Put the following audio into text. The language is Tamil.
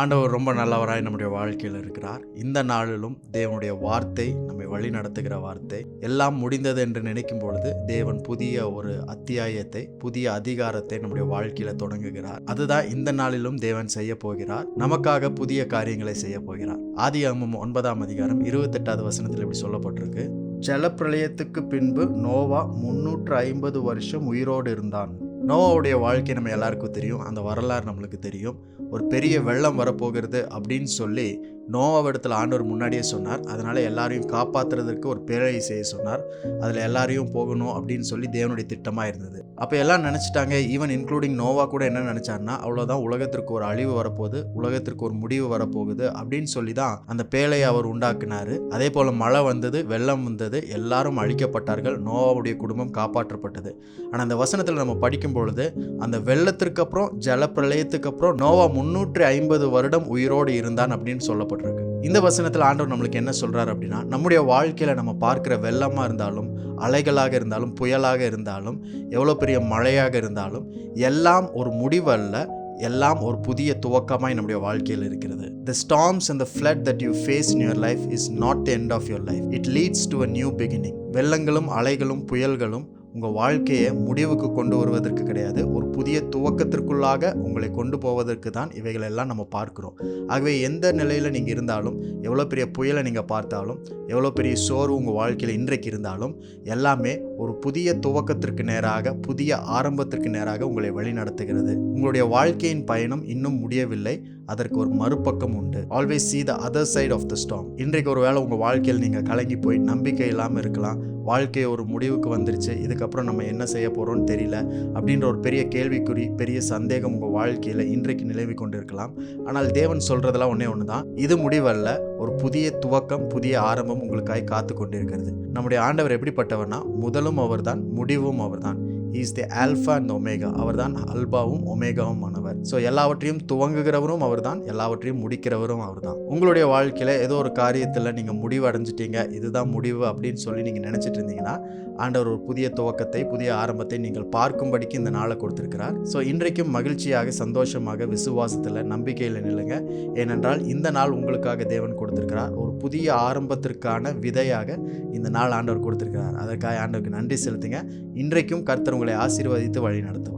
ஆண்டவர் ரொம்ப நல்லவராய் நம்முடைய வாழ்க்கையில் இருக்கிறார். இந்த நாளிலும் தேவனுடைய வார்த்தை நம்மை வழி நடத்துகிற வார்த்தை. எல்லாம் முடிந்தது என்று நினைக்கும் பொழுது தேவன் புதிய ஒரு அத்தியாயத்தை, புதிய அதிகாரத்தை நம்முடைய வாழ்க்கையில தொடங்குகிறார். அதுதான் இந்த நாளிலும் தேவன் செய்ய போகிறார். நமக்காக புதிய காரியங்களை செய்ய போகிறார். ஆதியாகமம் 9ஆம் அதிகாரம் 28வது வசனத்தில் இப்படி சொல்லப்பட்டிருக்கு. ஜலப்பிரளயத்துக்கு பின்பு நோவா 350 வருஷம் உயிரோடு இருந்தான். நோவாவுடைய வாழ்க்கை நம்ம எல்லாருக்கும் தெரியும். அந்த வரலாறு நம்மளுக்கு தெரியும். ஒரு பெரிய வெள்ளம் வரப்போகிறது அப்படின்னு சொல்லி நோவாவிடத்தில் ஆண்டவர் முன்னாடியே சொன்னார். அதனால் எல்லாரையும் காப்பாற்றுறதுக்கு ஒரு பேழையை செய்ய சொன்னார். அதில் எல்லாரையும் போகணும் அப்படின்னு சொல்லி தேவனுடைய திட்டமாக இருந்தது. அப்போ எல்லாம் நினச்சிட்டாங்க, ஈவன் இன்க்ளூடிங் நோவா கூட என்ன நினச்சாருன்னா, அவ்வளோதான், உலகத்திற்கு ஒரு அழிவு வரப்போகுது, உலகத்திற்கு ஒரு முடிவு வரப்போகுது அப்படின்னு சொல்லி தான் அந்த பேழையை அவர் உண்டாக்குனார். அதே போல் மழை வந்தது, வெள்ளம் வந்தது, எல்லாரும் அழிக்கப்பட்டார்கள், நோவாவுடைய குடும்பம் காப்பாற்றப்பட்டது. ஆனால் அந்த வசனத்தில் நம்ம படிக்கும் பொழுது அந்த வெள்ளத்திற்கு அப்புறம், ஜலப்பிரளயத்துக்கு அப்புறம் நோவா 350 வருடம் உயிரோடு இருந்தான் அப்படின்னு சொல்லப்பட்டிருக்கு. இந்த வசனத்தில் ஆண்டவர் நம்மளுக்கு என்ன சொல்றாரு அப்படின்னா, நம்முடைய வாழ்க்கையில நம்ம பார்க்கிற வெள்ளமா இருந்தாலும், அலைகளாக இருந்தாலும், புயலாக இருந்தாலும், எவ்வளோ பெரிய மழையாக இருந்தாலும், எல்லாம் ஒரு முடிவு அல்ல, எல்லாம் ஒரு புதிய துவக்கமாய் நம்முடைய வாழ்க்கையில் இருக்கிறது. The storms and the flood that you face in your life is not the end of your life. It leads to a new beginning. வெள்ளங்களும் அலைகளும் புயல்களும் உங்கள் வாழ்க்கையை முடிவுக்கு கொண்டு வருவதற்கு கிடையாது, ஒரு புதிய துவக்கத்திற்குள்ளாக உங்களை கொண்டு போவதற்கு தான் இவைகளெல்லாம் நம்ம பார்க்குறோம். ஆகவே எந்த நிலையில் நீங்கள் இருந்தாலும், எவ்வளோ பெரிய புயலை நீங்கள் பார்த்தாலும், எவ்வளோ பெரிய சோர்வு உங்கள் வாழ்க்கையில் இன்றைக்கு இருந்தாலும், எல்லாமே ஒரு புதிய துவக்கத்திற்கு நேராக, புதிய ஆரம்பத்திற்கு நேராக உங்களை வழி நடத்துகிறது. உங்களுடைய வாழ்க்கையின் பயணம் இன்னும் முடியவில்லை, அதற்கு ஒரு மறுபக்கம் உண்டு. Always see the other side of the storm. இன்றைக்கு ஒரு வேளை உங்கள் வாழ்க்கையில் நீங்கள் கலங்கி போய் நம்பிக்கை இல்லாமல் இருக்கலாம். வாழ்க்கை ஒரு முடிவுக்கு வந்துருச்சு, இதுக்கப்புறம் நம்ம என்ன செய்ய போகிறோம்னு தெரியல அப்படின்ற ஒரு பெரிய கேள்விக்குறி, பெரிய சந்தேகம் உங்கள் வாழ்க்கையில் இன்றைக்கு நிலவி கொண்டு இருக்கலாம். ஆனால் தேவன் சொல்கிறதெல்லாம் ஒன்று தான், இது முடிவல்ல, ஒரு புதிய துவக்கம், புதிய ஆரம்பம் உங்களுக்காய் காத்து கொண்டிருக்கிறது. நம்முடைய ஆண்டவர் எப்படிப்பட்டவர்னா, முதலும் அவர்தான், முடிவும் அவர்தான். He is the Alpha and Omega. அவர்தான் அல்பாவும் ஒமேகாவும் ஆனவர். ஸோ எல்லாவற்றையும் துவங்குகிறவரும் அவர்தான், எல்லாவற்றையும் முடிக்கிறவரும் அவர்தான். உங்களுடைய வாழ்க்கையில் ஏதோ ஒரு காரியத்தில் நீங்கள் முடிவு அடைஞ்சிட்டீங்க, இதுதான் முடிவு அப்படின்னு சொல்லி நீங்கள் நினச்சிட்டு இருந்தீங்கன்னா, ஆண்டவர் ஒரு புதிய துவக்கத்தை, புதிய ஆரம்பத்தை நீங்கள் பார்க்கும்படிக்கு இந்த நாளை கொடுத்திருக்கிறார். ஸோ இன்றைக்கும் மகிழ்ச்சியாக, சந்தோஷமாக, விசுவாசத்தில், நம்பிக்கையில் நில்லுங்க. ஏனென்றால் இந்த நாள் உங்களுக்காக தேவன் கொடுத்திருக்கிறார். ஒரு புதிய ஆரம்பத்திற்கான விதையாக இந்த நாள் ஆண்டவர் கொடுத்திருக்கிறார். அதற்காக ஆண்டவருக்கு நன்றி செலுத்துங்க. இன்றைக்கும் கர்த்தர் உங்களை ஆசீர்வதித்து வழி நடத்துவார்.